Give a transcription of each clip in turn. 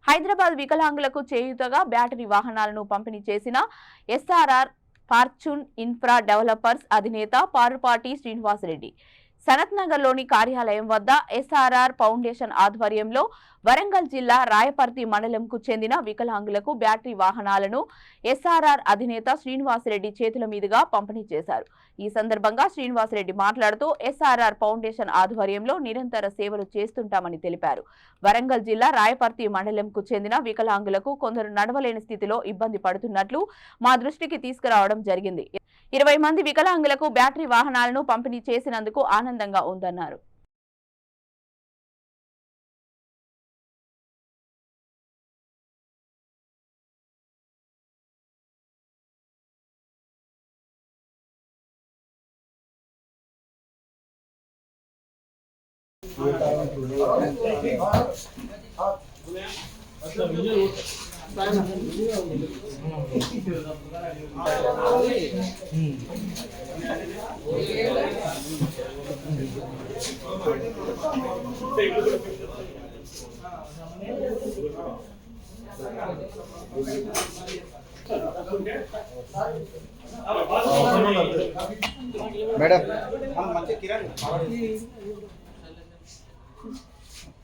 హైదరాబాద్ వికలాంగులకు చేయూతగా బ్యాటరీ వాహనాలను పంపిణీ చేసిన ఎస్ఆర్ఆర్ ఫార్చ్యూన్ ఇన్ఫ్రా డెవలపర్స్ అధినేత పారుపాటి శ్రీనివాసరెడ్డి సనత్ నగర్లోని కార్యాలయం వద్ద ఎస్ఆర్ఆర్ ఫౌండేషన్ ఆధ్వర్యంలో వరంగల్ జిల్లా రాయపర్తి మండలంకు చెందిన వికలాంగులకు బ్యాటరీ వాహనాలను ఎస్ఆర్ఆర్ అధినేత శ్రీనివాసరెడ్డి చేతుల మీదుగా పంపిణీ చేశారు। ఈ సందర్భంగా శ్రీనివాసరెడ్డి మాట్లాడుతూ ఎస్ఆర్ఆర్ ఫౌండేషన్ ఆధ్వర్యంలో నిరంతర సేవలు చేస్తుంటామని తెలిపారు। వరంగల్ జిల్లా రాయపర్తి మండలంకు చెందిన వికలాంగులకు కొందరు నడవలేని స్థితిలో ఇబ్బంది పడుతున్నట్లు మా దృష్టికి తీసుకురావడం జరిగింది। 20 మంది వికలాంగులకు బ్యాటరీ వాహనాలను పంపిణీ చేసినందుకు ఆనందంగా ఉందన్నారు। मैडम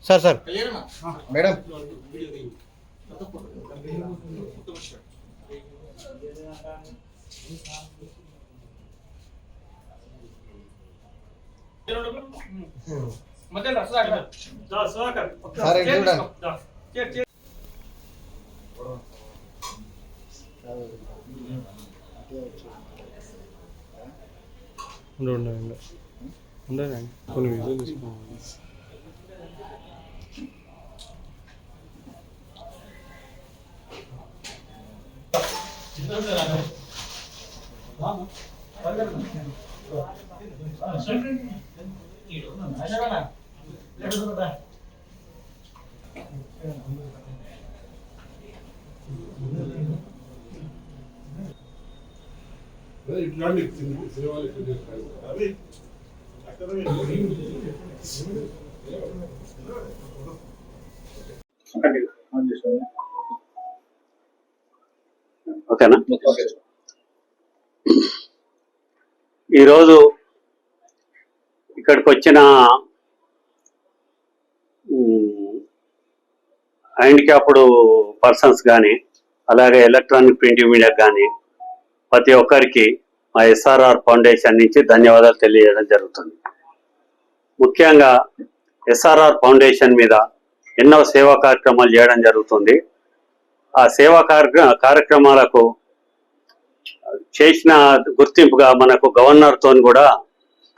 सर सर मैडम కొన్ని వీడియోలు తీసుకోవాలి। ఓకేనా? ఈరోజు ఇక్కడికి వచ్చిన హ్యాండిక్యాప్డ్ పర్సన్స్ కానీ అలాగే ఎలక్ట్రానిక్ ప్రింట్ మీడియా కానీ ప్రతి ఒక్కరికి మా ఎస్ఆర్ఆర్ ఫౌండేషన్ నుంచి ధన్యవాదాలు తెలియజేయడం జరుగుతుంది। ముఖ్యంగా ఎస్ఆర్ఆర్ ఫౌండేషన్ మీద ఎన్నో సేవా కార్యక్రమాలు చేయడం జరుగుతుంది। ఆ సేవా కార్యక్రమాలకు చేసిన గుర్తింపుగా మనకు గవర్నర్తో కూడా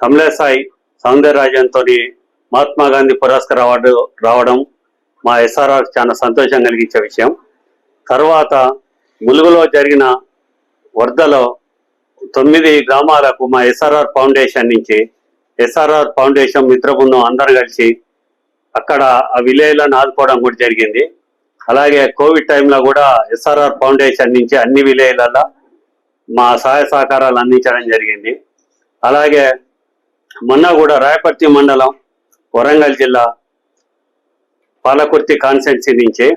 కమలేసాయి సౌందరరాజన్తో మహాత్మా గాంధీ పురస్కార అవార్డు రావడం మా ఎస్ఆర్ఆర్ చాలా సంతోషం కలిగించే విషయం। తర్వాత ములుగులో జరిగిన వరదలో 9 గ్రామాలకు మా ఎస్ఆర్ఆర్ ఫౌండేషన్ నుంచి ఎస్ఆర్ఆర్ ఫౌండేషన్ మిత్ర బృందం అందరూ కలిసి అక్కడ ఆ విలేజ్లను ఆదుకోవడం కూడా జరిగింది। అలాగే కోవిడ్ టైంలో కూడా ఎస్ఆర్ఆర్ ఫౌండేషన్ నుంచి అన్ని విలేజ్లలో మా సహాయ సహకారాలు అందించడం జరిగింది। అలాగే మొన్న కూడా రాయపర్తి మండలం వరంగల్ జిల్లా పాలకుర్తి కాన్స్టిట్యున్సీ నుంచి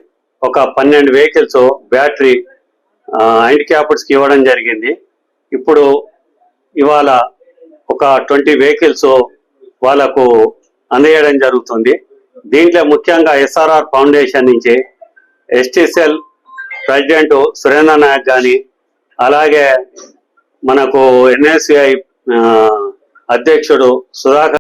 ఒక 12 వెహికల్స్ బ్యాటరీ హ్యాండిక్యాప్డ్స్కి ఇవ్వడం జరిగింది। ఇప్పుడు ఇవాళ ఒక 20 వెహికల్స్ వాళ్ళకు అందజేయడం జరుగుతుంది। దీంట్లో ముఖ్యంగా ఎస్ఆర్ఆర్ ఫౌండేషన్ నుంచి ఎస్టీసెల్ ప్రెసిడెంట్ సురేంద్ర నాయక్ కానీ అలాగే మనకు ఎన్ఎస్సిఐ అధ్యక్షుడు సుధాకర్